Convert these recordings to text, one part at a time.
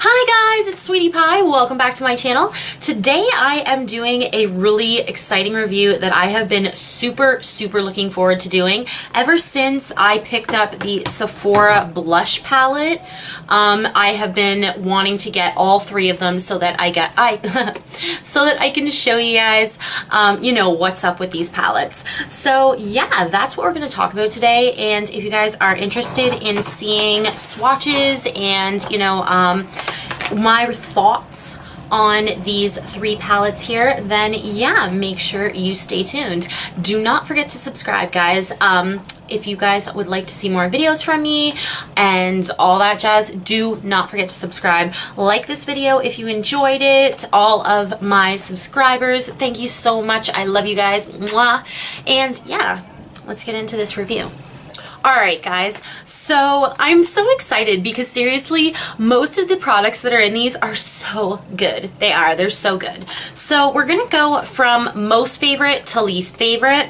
Hi guys, it's Sweetie Pie. Welcome back to my channel. Today I am doing a really exciting review that I have been super looking forward to doing ever since I picked up the Sephora blush palette. I have been wanting to get all three of them so that so that I can show you guys you know what's up with these palettes. So yeah, that's what we're going to talk about today, and if you guys are interested in seeing swatches and you know my thoughts on these three palettes here, then yeah, make sure you stay tuned. Do not forget to subscribe, guys. If you guys would like to see more videos from me and all that jazz, do not forget to subscribe. Like this video if you enjoyed it. All of my subscribers, thank you so much. I love you guys. Mwah. And yeah, let's get into this review. Alright guys, so I'm so excited because seriously, most of the products that are in these are so good. They're so good. So we're gonna go from most favorite to least favorite.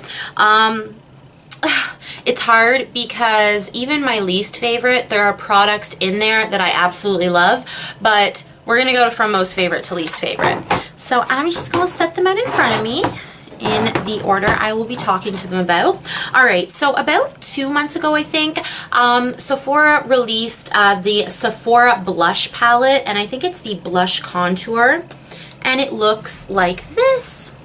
It's hard because even my least favorite, there are products in there that I absolutely love, but we're gonna go from most favorite to least favorite. So I'm just gonna set them out in front of me in the order I will be talking to them about. Alright, so about 2 months ago, I think, Sephora released the Sephora blush palette, and I think it's the blush contour, and it looks like this.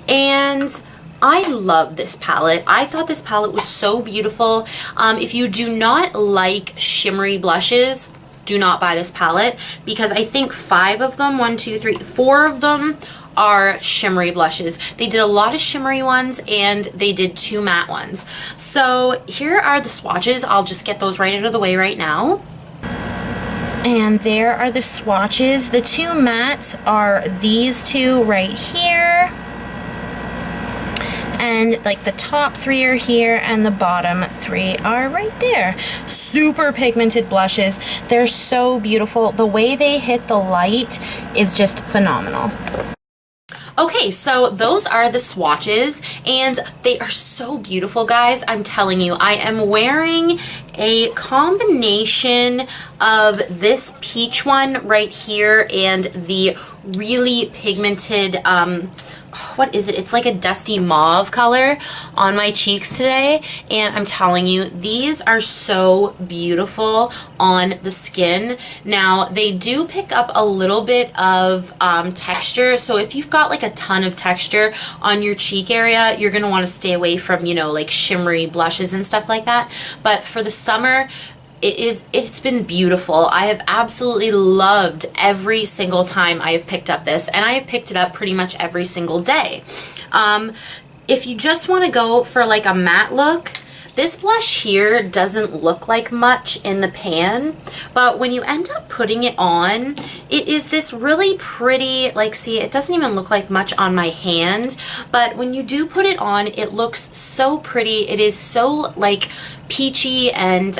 And I love this palette. I thought this palette was so beautiful. If you do not like shimmery blushes, do not buy this palette, because I think 5 of them, 1, 2, 3, 4 of them are shimmery blushes. They did a lot of shimmery ones and they did 2 matte ones. So here are the swatches. I'll just get those right out of the way right now. And there are the swatches. The 2 mattes are these 2 right here. And like the top 3 are here and the bottom 3 are right there. Super pigmented blushes. They're so beautiful. The way they hit the light is just phenomenal. Okay, so those are the swatches, and they are so beautiful, guys. I'm telling you, I am wearing a combination of this peach one right here and the really pigmented, what is it? It's like a dusty mauve color on my cheeks today, and I'm telling you, these are so beautiful on the skin. Now, they do pick up a little bit of texture, so if you've got like a ton of texture on your cheek area, you're going to want to stay away from, you know, like shimmery blushes and stuff like that. But for the summer, it's been beautiful. I have absolutely loved every single time I have picked up this, and I have picked it up pretty much every single day. If you just want to go for like a matte look, this blush here doesn't look like much in the pan, but when you end up putting it on, it is this really pretty, like, see, it doesn't even look like much on my hand, but when you do put it on, it looks so pretty. It is so like peachy and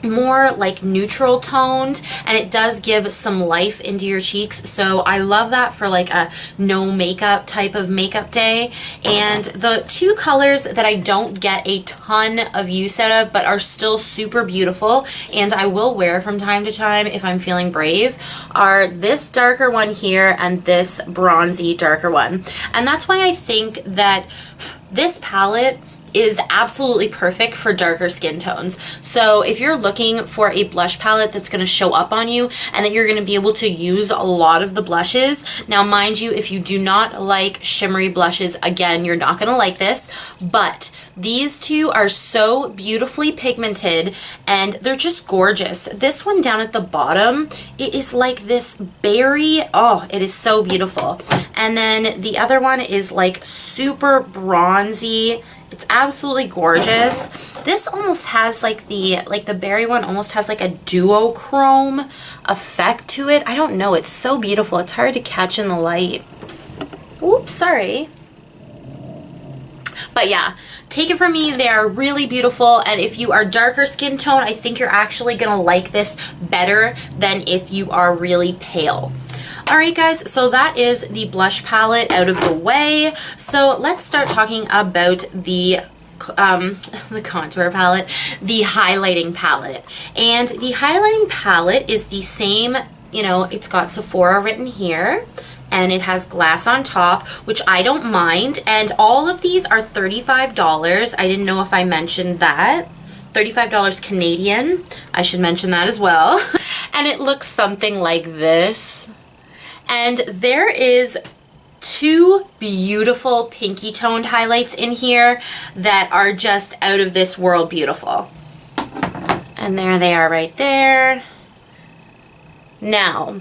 more like neutral toned, and it does give some life into your cheeks, so I love that for like a no makeup type of makeup day. And the 2 colors that I don't get a ton of use out of but are still super beautiful and I will wear from time to time if I'm feeling brave are this darker one here and this bronzy darker one. And that's why I think that this palette is absolutely perfect for darker skin tones. So if you're looking for a blush palette that's going to show up on you and that you're going to be able to use a lot of the blushes, now mind you, if you do not like shimmery blushes, again, you're not going to like this, but these 2 are so beautifully pigmented and they're just gorgeous. This one down at the bottom, it is like this berry, oh, it is so beautiful. And then the other one is like super bronzy. It's absolutely gorgeous. This almost has like the berry one almost has like a duochrome effect to it. I don't know, it's so beautiful. It's hard to catch in the light. Oops, sorry. But yeah, take it from me, they are really beautiful, and if you are darker skin tone, I think you're actually gonna like this better than if you are really pale. Alright guys, so that is the blush palette out of the way. So let's start talking about the the contour palette, the highlighting palette. And the highlighting palette is the same, you know, it's got Sephora written here, and it has glass on top, which I don't mind. And all of these are $35. I didn't know if I mentioned that. $35 Canadian. I should mention that as well. And it looks something like this. And there is 2 beautiful pinky toned highlights in here that are just out of this world beautiful. And there they are right there. Now,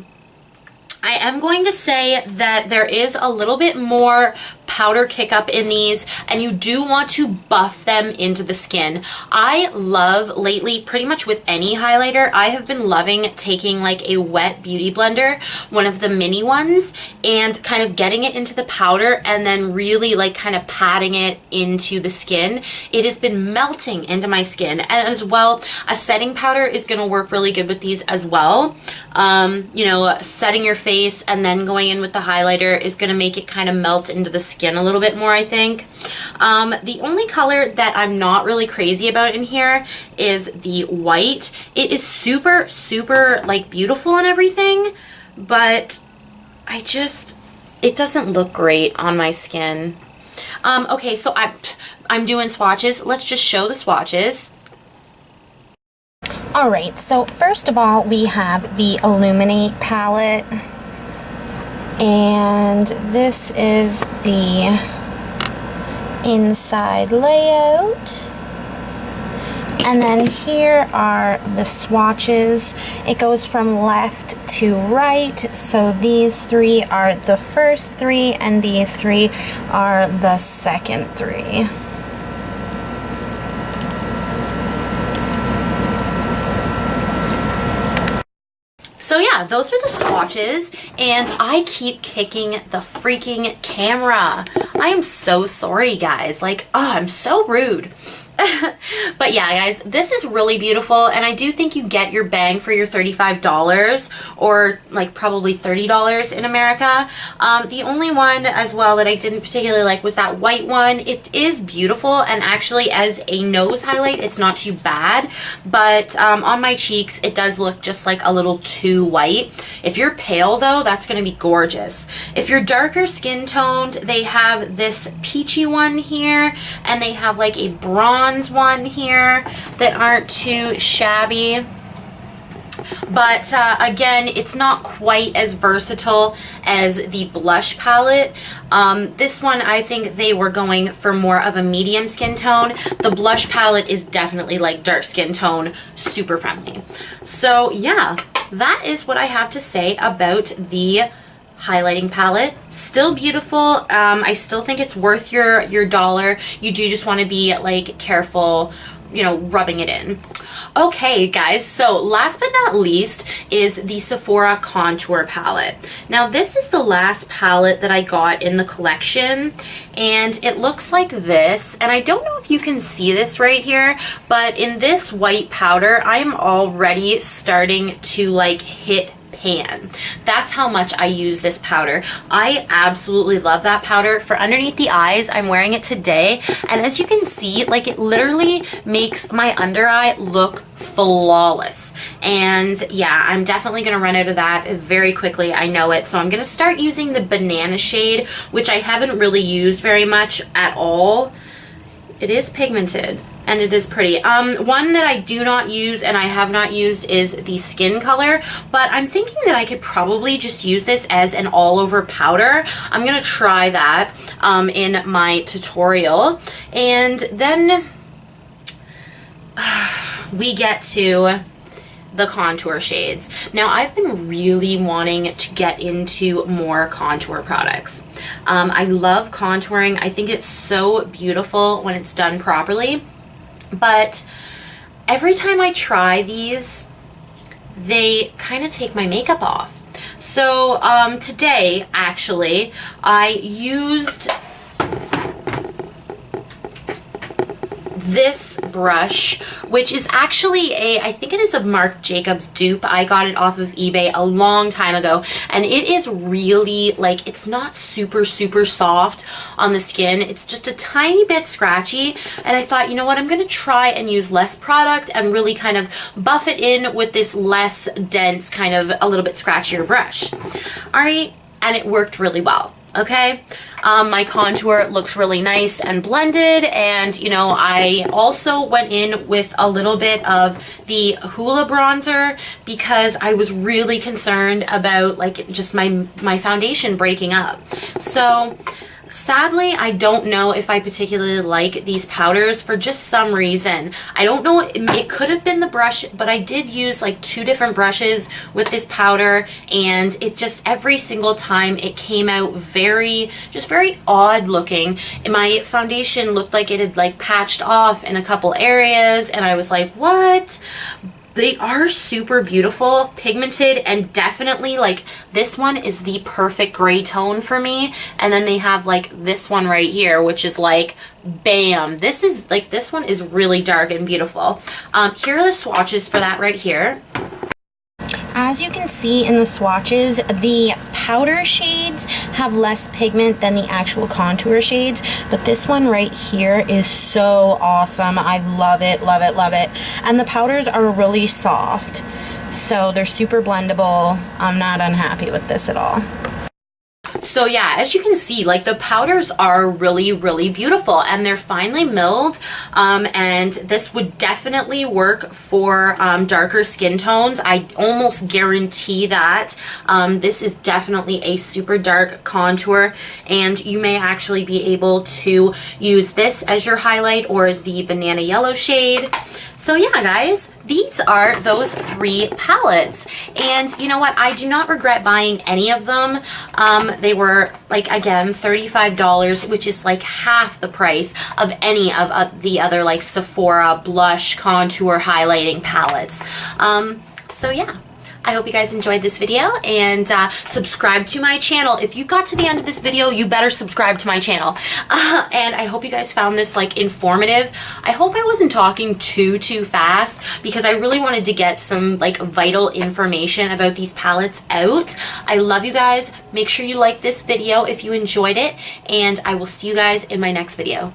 I am going to say that there is a little bit more powder kick up in these, and you do want to buff them into the skin. I love lately, pretty much with any highlighter, I have been loving taking like a wet beauty blender, one of the mini ones, and kind of getting it into the powder and then really like kind of patting it into the skin. It has been melting into my skin. And as well, a setting powder is going to work really good with these as well. You know, setting your face and then going in with the highlighter is going to make it kind of melt into the skin a little bit more, I think. The only color that I'm not really crazy about in here is the white. It is super, super like beautiful and everything, but it doesn't look great on my skin. Okay, so I'm doing swatches. Let's just show the swatches. Alright, so first of all, we have the Illuminate palette, and this is the inside layout. And then here are the swatches. It goes from left to right, so these 3 are the first 3 and these 3 are the second 3. So yeah, those are the swatches, and I keep kicking the freaking camera. I am so sorry, guys. Like, oh, I'm so rude. But yeah, guys, this is really beautiful, and I do think you get your bang for your $35, or like probably $30 in America. The only one as well that I didn't particularly like was that white one. It is beautiful, and actually as a nose highlight, it's not too bad, but on my cheeks, it does look just like a little too white. If you're pale though, that's going to be gorgeous. If you're darker skin toned, they have this peachy one here, and they have like a bronze one here that aren't too shabby. But again, it's not quite as versatile as the blush palette. This one, I think they were going for more of a medium skin tone. The blush palette is definitely like dark skin tone, super friendly. So yeah, that is what I have to say about the highlighting palette. Still beautiful. I still think it's worth your dollar. You do just want to be like careful, you know, rubbing it in. Okay, guys, so last but not least is the Sephora contour palette. Now, this is the last palette that I got in the collection, and it looks like this. And I don't know if you can see this right here, but in this white powder, I am already starting to like hit pan. That's how much I use this powder. I absolutely love that powder. For underneath the eyes, I'm wearing it today, and as you can see, like, it literally makes my under eye look flawless. And yeah, I'm definitely gonna run out of that very quickly. I know it. So I'm gonna start using the banana shade, which I haven't really used very much at all. It is pigmented and it is pretty. One that I do not use and I have not used is the Skin Color, but I'm thinking that I could probably just use this as an all over powder. I'm gonna try that in my tutorial. And then we get to the contour shades. Now, I've been really wanting to get into more contour products. I love contouring. I think it's so beautiful when it's done properly. But every time I try these, they kind of take my makeup off. So today, actually, I used this brush, which is actually I think it is a Marc Jacobs dupe. I got it off of eBay a long time ago, and it is really like, it's not super soft on the skin. It's just a tiny bit scratchy, and I thought, you know what, I'm gonna try and use less product and really kind of buff it in with this less dense, kind of a little bit scratchier brush. All right, and it worked really well. Okay, my contour looks really nice and blended, and you know, I also went in with a little bit of the Hoola bronzer because I was really concerned about like just my foundation breaking up. So sadly, I don't know if I particularly like these powders for just some reason. I don't know, it could have been the brush, but I did use like 2 different brushes with this powder, and it just, every single time it came out very odd looking. And my foundation looked like it had like patched off in a couple areas, and I was like, what? They are super beautiful, pigmented, and definitely like this one is the perfect gray tone for me. And then they have like this one right here, which is like, bam, this is like, this one is really dark and beautiful. Here are the swatches for that right here. As you can see in the swatches, the powder shades have less pigment than the actual contour shades, but this one right here is so awesome. I love it, love it, love it. And the powders are really soft, so they're super blendable. I'm not unhappy with this at all. So yeah, as you can see, like the powders are really beautiful, and they're finely milled, and this would definitely work for darker skin tones. I almost guarantee that. This is definitely a super dark contour, and you may actually be able to use this as your highlight or the banana yellow shade. So yeah, guys, these are those 3 palettes, and you know what, I do not regret buying any of them. They were like, again, $35, which is like half the price of any of the other like Sephora blush contour highlighting palettes. So yeah, I hope you guys enjoyed this video, and subscribe to my channel. If you got to the end of this video, you better subscribe to my channel. And I hope you guys found this like informative. I hope I wasn't talking too fast, because I really wanted to get some like vital information about these palettes out. I love you guys. Make sure you like this video if you enjoyed it, and I will see you guys in my next video.